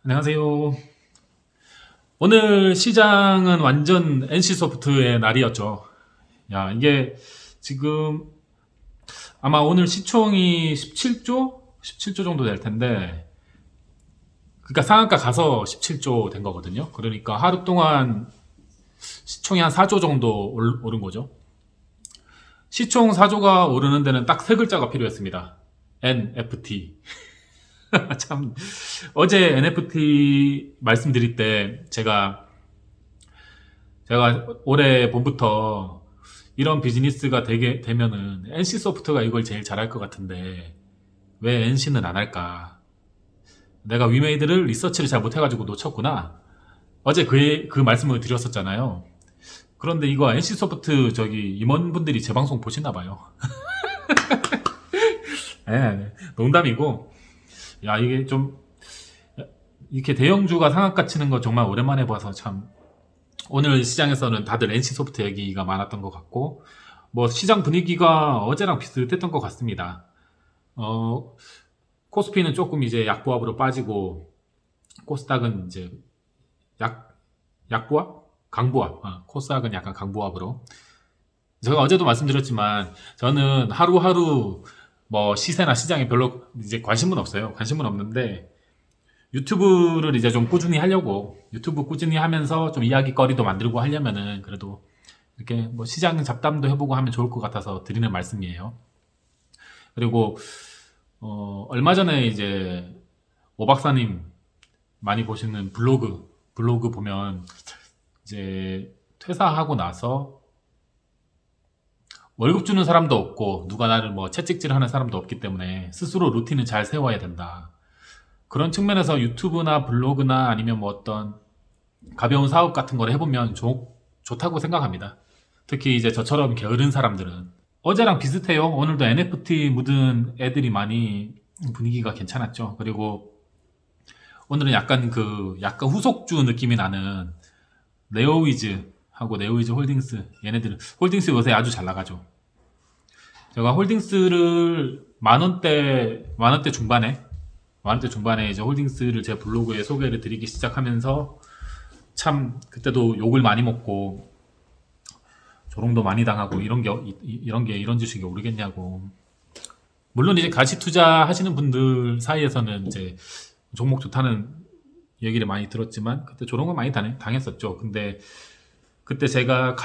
안녕하세요. 오늘 시장은 완전 NC소프트의 날이었죠. 야, 이게 지금 아마 오늘 시총이 17조? 17조 정도 될 텐데, 그러니까 상한가 가서 17조 된 거거든요. 그러니까 하루 동안 시총이 한 4조 정도 오른 거죠. 시총 4조가 오르는 데는 딱 세 글자가 필요했습니다. NFT. 참, 어제 NFT 말씀드릴 때 제가 올해 봄부터 이런 비즈니스가 되면은 NC소프트가 이걸 제일 잘할 것 같은데 왜 NC는 안 할까? 내가 위메이드를 리서치를 잘 못해가지고 놓쳤구나. 어제 그 말씀을 드렸었잖아요. 그런데 이거 NC소프트 임원분들이 제 방송 보시나 봐요. 예, 농담이고. 야, 이게 좀 이렇게 대형주가 상한가 치는 거 정말 오랜만에 봐서 참 오늘 시장에서는 다들 NC소프트 얘기가 많았던 것 같고, 뭐 시장 분위기가 어제랑 비슷했던 것 같습니다. 어, 코스피는 조금 이제 약보합으로 빠지고, 코스닥은 이제 약보합? 강보합. 코스닥은 약간 강보합으로. 제가 어제도 말씀드렸지만, 저는 하루하루 뭐 시세나 시장에 별로 이제 관심은 없어요. 관심은 없는데, 유튜브를 이제 좀 꾸준히 하려고, 유튜브 꾸준히 하면서 좀 이야기거리도 만들고 하려면은 그래도 이렇게 뭐 시장 잡담도 해보고 하면 좋을 것 같아서 드리는 말씀이에요. 그리고 얼마 전에 이제 오 박사님 많이 보시는 블로그 보면 이제 퇴사하고 나서 월급 주는 사람도 없고 누가 나를 뭐 채찍질 하는 사람도 없기 때문에 스스로 루틴을 잘 세워야 된다. 그런 측면에서 유튜브나 블로그나 아니면 뭐 어떤 가벼운 사업 같은 걸 해보면 좋다고 생각합니다. 특히 이제 저처럼 게으른 사람들은. 어제랑 비슷해요. 오늘도 NFT 묻은 애들이 많이 분위기가 괜찮았죠. 그리고 오늘은 약간 후속주 느낌이 나는 네오위즈하고 네오위즈 홀딩스, 얘네들은 홀딩스 요새 아주 잘 나가죠. 제가 홀딩스를 만원대 중반에 이제 홀딩스를 제 블로그에 소개를 드리기 시작하면서 참 그때도 욕을 많이 먹고 조롱도 많이 당하고 이런 주식이 오르겠냐고. 물론 이제 가치 투자 하시는 분들 사이에서는 이제 종목 좋다는 얘기를 많이 들었지만 그때 조롱을 많이 당했었죠. 근데 그때 제가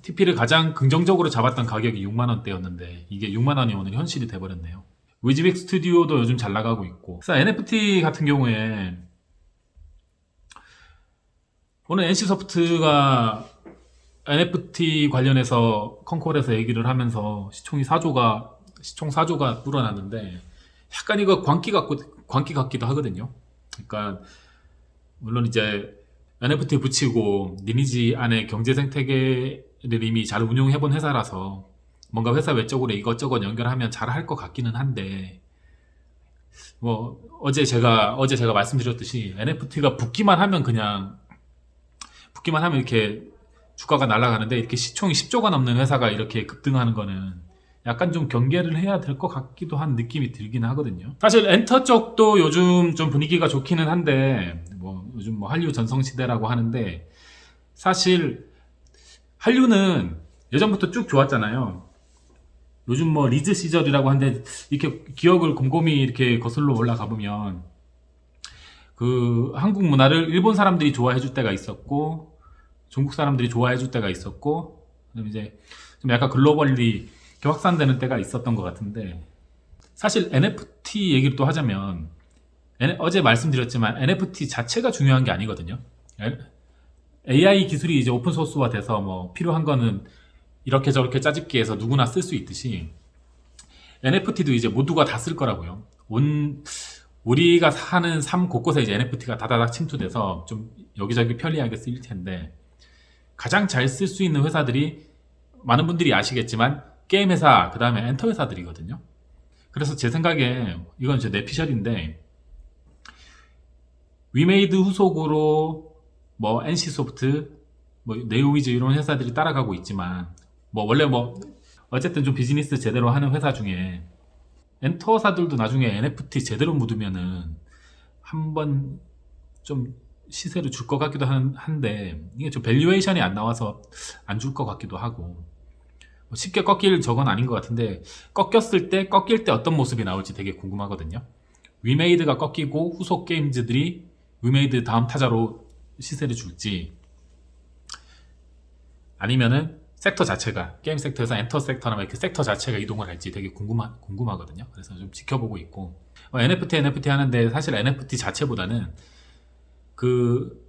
TP를 가장 긍정적으로 잡았던 가격이 6만 원대였는데 이게 6만 원이 오늘 현실이 돼버렸네요. 위즈빅 스튜디오도 요즘 잘 나가고 있고. 그래서 NFT 같은 경우에 오늘 NC소프트가 NFT 관련해서 컨콜에서 얘기를 하면서 시총 4조가 불어났는데 약간 이거 광기 같기도 하거든요. 그러니까 물론 이제 NFT 붙이고 리니지 안에 경제 생태계를 이미 잘 운용해본 회사라서 뭔가 회사 외적으로 이것저것 연결하면 잘 할 것 같기는 한데, 뭐 어제 제가 말씀드렸듯이 NFT가 붙기만 하면 이렇게 주가가 날아가는데 이렇게 시총이 10조가 넘는 회사가 이렇게 급등하는 거는 약간 좀 경계를 해야 될 것 같기도 한 느낌이 들긴 하거든요. 사실 엔터 쪽도 요즘 좀 분위기가 좋기는 한데, 뭐 요즘 뭐 한류 전성시대라고 하는데, 사실 한류는 예전부터 쭉 좋았잖아요. 요즘 뭐 리즈 시절이라고 하는데 이렇게 기억을 곰곰이 이렇게 거슬러 올라가 보면 그 한국 문화를 일본 사람들이 좋아해 줄 때가 있었고 중국 사람들이 좋아해 줄 때가 있었고 그다음에 이제 좀 약간 글로벌리 이렇게 확산되는 때가 있었던 것 같은데, 사실 NFT 얘기를 또 하자면 어제 말씀드렸지만 NFT 자체가 중요한 게 아니거든요. AI 기술이 이제 오픈 소스화 돼서 뭐 필요한 거는 이렇게 저렇게 짜집기해서 누구나 쓸 수 있듯이 NFT도 이제 모두가 다 쓸 거라고요. 우리가 사는 삶 곳곳에 이제 NFT가 다다닥 침투돼서 좀 여기저기 편리하게 쓰일 텐데, 가장 잘 쓸 수 있는 회사들이 많은 분들이 아시겠지만 게임 회사, 그 다음에 엔터 회사들이거든요. 그래서 제 생각에 이건 제 내피셜인데, 위메이드 후속으로 뭐 NC소프트, 뭐 네오위즈 이런 회사들이 따라가고 있지만, 뭐 원래 뭐 어쨌든 좀 비즈니스 제대로 하는 회사 중에 엔터사들도 나중에 NFT 제대로 묻으면은 한번 좀 시세를 줄 것 같기도 한데 이게 좀 밸류에이션이 안 나와서 안 줄 것 같기도 하고 뭐 쉽게 꺾일 저건 아닌 것 같은데 꺾일 때 어떤 모습이 나올지 되게 궁금하거든요. 위메이드가 꺾이고 후속 게임즈들이 위메이드 다음 타자로 시세를 줄지 아니면은 섹터 자체가 게임 섹터에서 엔터 섹터나 이렇게 섹터 자체가 이동을 할지 되게 궁금하거든요. 그래서 좀 지켜보고 있고 NFT 하는데 사실 NFT 자체보다는 그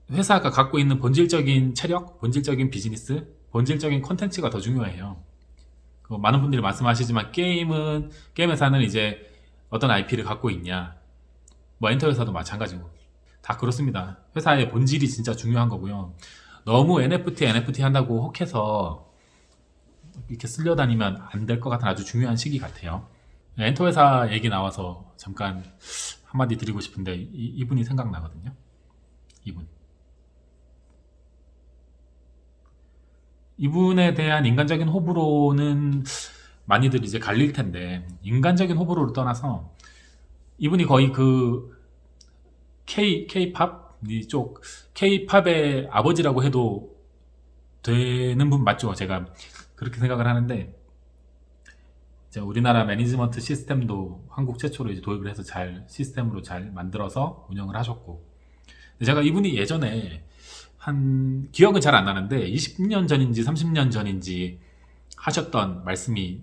회사가 갖고 있는 본질적인 체력, 본질적인 비즈니스, 본질적인 컨텐츠가 더 중요해요. 많은 분들이 말씀하시지만 게임 회사는 이제 어떤 IP를 갖고 있냐, 뭐 엔터 회사도 마찬가지고 다 그렇습니다. 회사의 본질이 진짜 중요한 거고요. 너무 NFT 한다고 혹해서 이렇게 쓸려다니면 안 될 것 같은 아주 중요한 시기 같아요. 엔터 회사 얘기 나와서 잠깐 한마디 드리고 싶은데 이분이 생각나거든요. 이분에 대한 인간적인 호불호는 많이들 이제 갈릴 텐데 인간적인 호불호를 떠나서 이분이 거의 그 K-팝 이쪽 K-팝의 아버지라고 해도 되는 분 맞죠? 제가 그렇게 생각을 하는데 이제 우리나라 매니지먼트 시스템도 한국 최초로 이제 도입을 해서 시스템으로 잘 만들어서 운영을 하셨고 제가 이분이 예전에 한 기억은 잘 안 나는데 20년 전인지 30년 전인지 하셨던 말씀이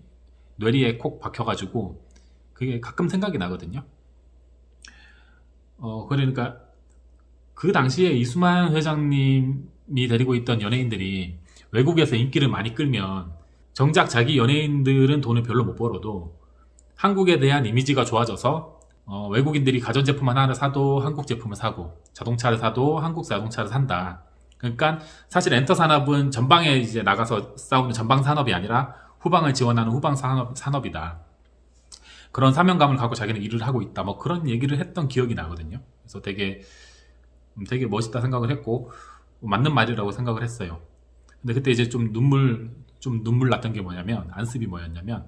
뇌리에 콕 박혀가지고 그게 가끔 생각이 나거든요. 그러니까 그 당시에 이수만 회장님이 데리고 있던 연예인들이 외국에서 인기를 많이 끌면 정작 자기 연예인들은 돈을 별로 못 벌어도 한국에 대한 이미지가 좋아져서 외국인들이 가전제품 하나를 사도 한국 제품을 사고 자동차를 사도 한국 자동차를 산다. 그러니까 사실 엔터 산업은 전방에 이제 나가서 싸우는 전방 산업이 아니라 후방을 지원하는 후방 산업이다. 그런 사명감을 갖고 자기는 일을 하고 있다. 뭐 그런 얘기를 했던 기억이 나거든요. 그래서 되게 멋있다 생각을 했고 맞는 말이라고 생각을 했어요. 근데 그때 이제 좀 눈물 났던 게 뭐냐면 안습이 뭐였냐면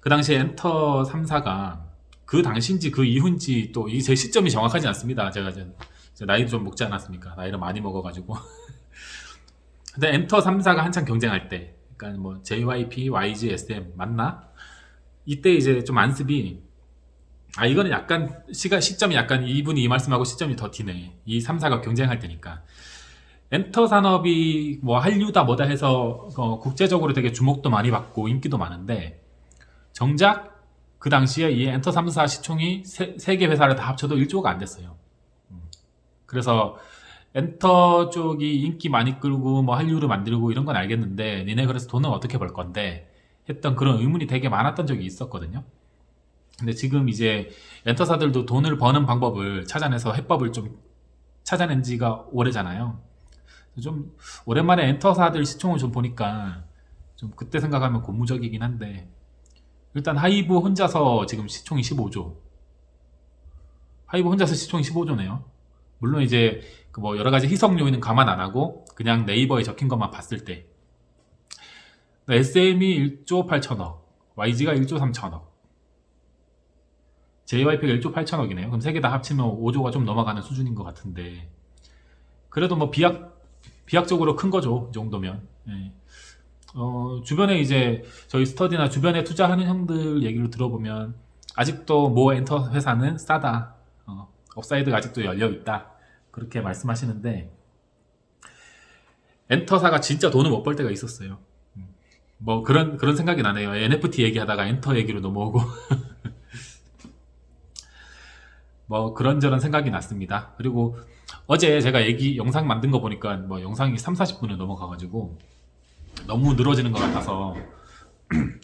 그 당시에 엔터 3사가 그 당시인지 그 이후인지 또 이 제 시점이 정확하지 않습니다. 제가 이제 나이도 좀 먹지 않았습니까? 나이를 많이 먹어가지고 근데 엔터 3사가 한창 경쟁할 때 그러니까 뭐 JYP, YG, SM 맞나? 이때 이제 좀 안습이 이거는 약간 시점이 약간 이분이 이 말씀하고 시점이 더 뒤네. 이 3사가 경쟁할 때니까 엔터 산업이 뭐 한류다 뭐다 해서 국제적으로 되게 주목도 많이 받고 인기도 많은데 정작 그 당시에 이 엔터 3사 시총이 세 개 회사를 다 합쳐도 1조가 안 됐어요. 그래서 엔터 쪽이 인기 많이 끌고 뭐 한류를 만들고 이런 건 알겠는데 니네 그래서 돈은 어떻게 벌 건데 했던 그런 의문이 되게 많았던 적이 있었거든요. 근데 지금 이제 엔터사들도 돈을 버는 방법을 찾아내서 해법을 좀 찾아낸 지가 오래잖아요. 좀 오랜만에 엔터사들 시총을 좀 보니까 좀 그때 생각하면 고무적이긴 한데 일단 하이브 혼자서 지금 시총이 15조. 하이브 혼자서 시총이 15조네요. 물론 이제 그 뭐 여러 가지 희석 요인은 감안 안 하고 그냥 네이버에 적힌 것만 봤을 때 SM이 1조 8천억, YG가 1조 3천억, JYP가 1조 8천억이네요. 그럼 세 개 다 합치면 5조가 좀 넘어가는 수준인 것 같은데 그래도 뭐 비약적으로 큰 거죠. 이 정도면. 예. 주변에 이제 저희 스터디나 주변에 투자하는 형들 얘기를 들어보면 아직도 모 엔터 회사는 싸다. 업사이드가 아직도 열려있다. 그렇게 말씀하시는데 엔터사가 진짜 돈을 못 벌 때가 있었어요. 뭐 그런 생각이 나네요. NFT 얘기하다가 엔터 얘기로 넘어오고 뭐 그런저런 생각이 났습니다. 그리고 어제 제가 영상 만든 거 보니까 뭐 영상이 30-40분을 넘어가가지고 너무 늘어지는 것 같아서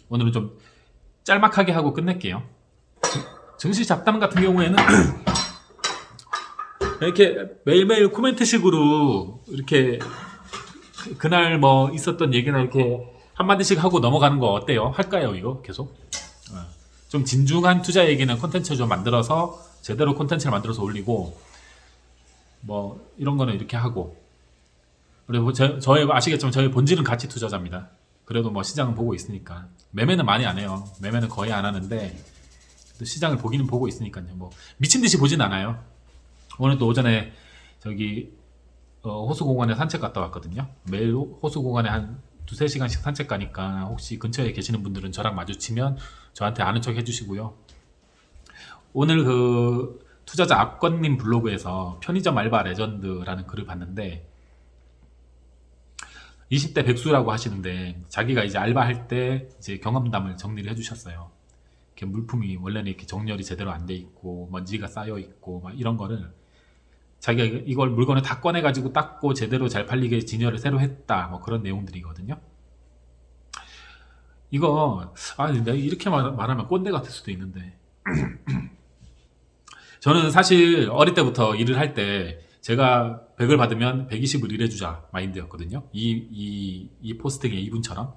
오늘은 좀 짤막하게 하고 끝낼게요. 증시 잡담 같은 경우에는 이렇게 매일매일 코멘트식으로 이렇게 그날 뭐 있었던 얘기나 이렇게 한마디씩 하고 넘어가는 거 어때요? 할까요 이거 계속? 좀 진중한 투자 얘기는 콘텐츠 좀 만들어서 제대로 콘텐츠를 만들어서 올리고 뭐 이런 거는 이렇게 하고 그리고 저희 아시겠지만 저희 본질은 가치 투자자입니다. 그래도 뭐 시장은 보고 있으니까 매매는 많이 안 해요. 매매는 거의 안 하는데 또 시장을 보기는 보고 있으니까요. 뭐 미친 듯이 보진 않아요. 오늘도 오전에 저기 호수공원에 산책 갔다 왔거든요. 매일 호수공원에 한 두세 시간씩 산책 가니까 혹시 근처에 계시는 분들은 저랑 마주치면 저한테 아는 척 해주시고요. 오늘 그 투자자 압권님 블로그에서 편의점 알바 레전드라는 글을 봤는데 20대 백수라고 하시는데 자기가 이제 알바할 때 이제 경험담을 정리를 해주셨어요. 이렇게 물품이 원래는 이렇게 정렬이 제대로 안 돼 있고 먼지가 쌓여 있고 막 이런 거를 자기가 이걸 물건을 다 꺼내가지고 닦고 제대로 잘 팔리게 진열을 새로 했다 뭐 그런 내용들이거든요. 이거 내가 이렇게 말하면 꼰대 같을 수도 있는데 저는 사실 어릴 때부터 일을 할 때 제가 100을 받으면 120을 일해주자 마인드였거든요. 이 포스팅의 이분처럼.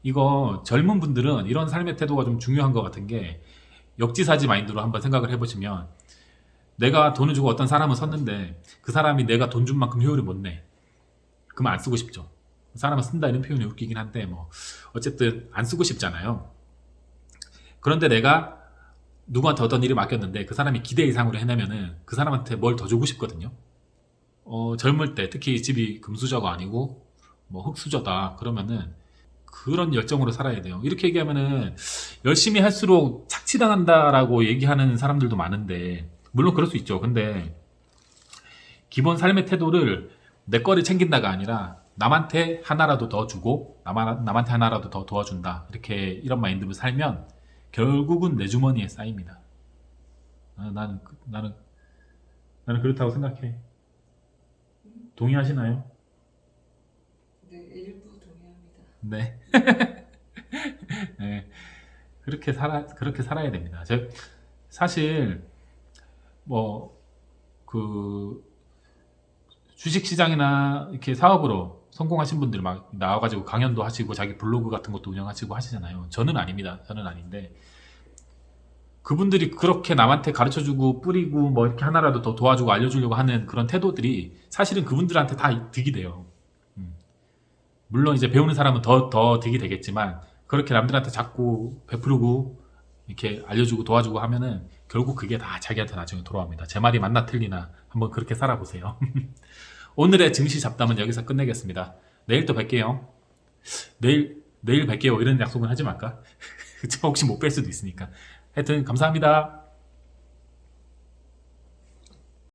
이거 젊은 분들은 이런 삶의 태도가 좀 중요한 것 같은 게 역지사지 마인드로 한번 생각을 해보시면 내가 돈을 주고 어떤 사람을 섰는데 그 사람이 내가 돈 준 만큼 효율을 못 내. 그러면 안 쓰고 싶죠. 사람을 쓴다 이런 표현이 웃기긴 한데 뭐 어쨌든 안 쓰고 싶잖아요. 그런데 내가 누구한테 어떤 일을 맡겼는데 그 사람이 기대 이상으로 해내면은 그 사람한테 뭘 더 주고 싶거든요. 젊을 때 특히 집이 금수저가 아니고 뭐 흙수저다 그러면은 그런 열정으로 살아야 돼요. 이렇게 얘기하면은 열심히 할수록 착취당한다라고 얘기하는 사람들도 많은데 물론 그럴 수 있죠. 근데 기본 삶의 태도를 내 거를 챙긴다가 아니라 남한테 하나라도 더 주고 남한테 하나라도 더 도와준다 이렇게 이런 마인드로 살면 결국은 내 주머니에 쌓입니다. 나는 그렇다고 생각해. 동의하시나요? 네, 일부 동의합니다. 네. 네. 그렇게 살아야 됩니다. 사실 그 주식 시장이나 이렇게 사업으로 성공하신 분들 막 나와가지고 강연도 하시고 자기 블로그 같은 것도 운영하시고 하시잖아요. 저는 아닙니다. 저는 아닌데 그분들이 그렇게 남한테 가르쳐주고 뿌리고 뭐 이렇게 하나라도 더 도와주고 알려주려고 하는 그런 태도들이 사실은 그분들한테 다 득이 돼요. 물론 이제 배우는 사람은 더 득이 되겠지만 그렇게 남들한테 자꾸 베푸르고 이렇게 알려주고 도와주고 하면은 결국 그게 다 자기한테 나중에 돌아옵니다. 제 말이 맞나 틀리나 한번 그렇게 살아보세요. 오늘의 증시 잡담은 여기서 끝내겠습니다. 내일 또 뵐게요. 내일 뵐게요. 이런 약속은 하지 말까? 혹시 못 뵐 수도 있으니까. 하여튼 감사합니다.